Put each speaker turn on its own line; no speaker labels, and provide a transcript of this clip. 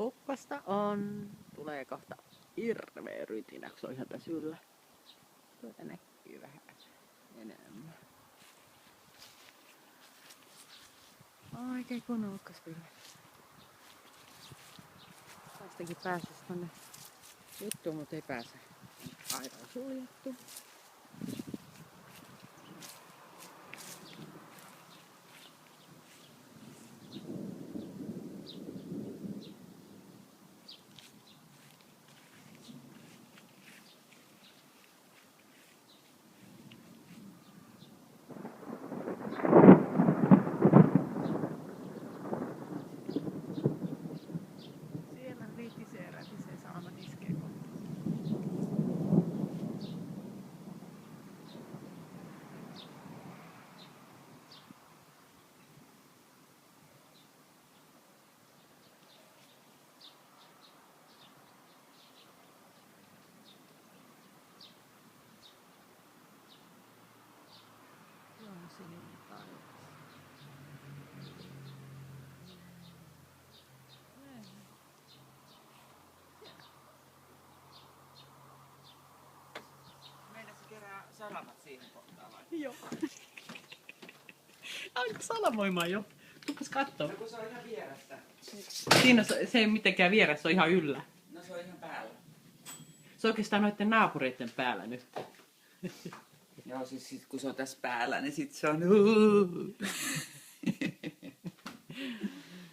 kukkasta on. Tulee kohta hirveä rytinä, kun se on ihan tässä yllä. Tuota näkyy vähän enemmän. Oikein kun uukkasville. Tästäkin pääsis tonne juttuun, mutta ei pääse. Aivan suljettu. Rätisee salama iskee kohta. Joo, sininen taivas.
Salamat siihen kohtaan vai?
Joo. Alko salamoimaan jo? Tupas kattoo.
No kun se on ihan vieressä.
Siinä se ei mitenkään vieressä, se on ihan yllä.
No se on ihan päällä.
Se on oikeastaan noiden naapureiden päällä nyt.
Joo, siis sit, kun se on tässä päällä, niin sit se on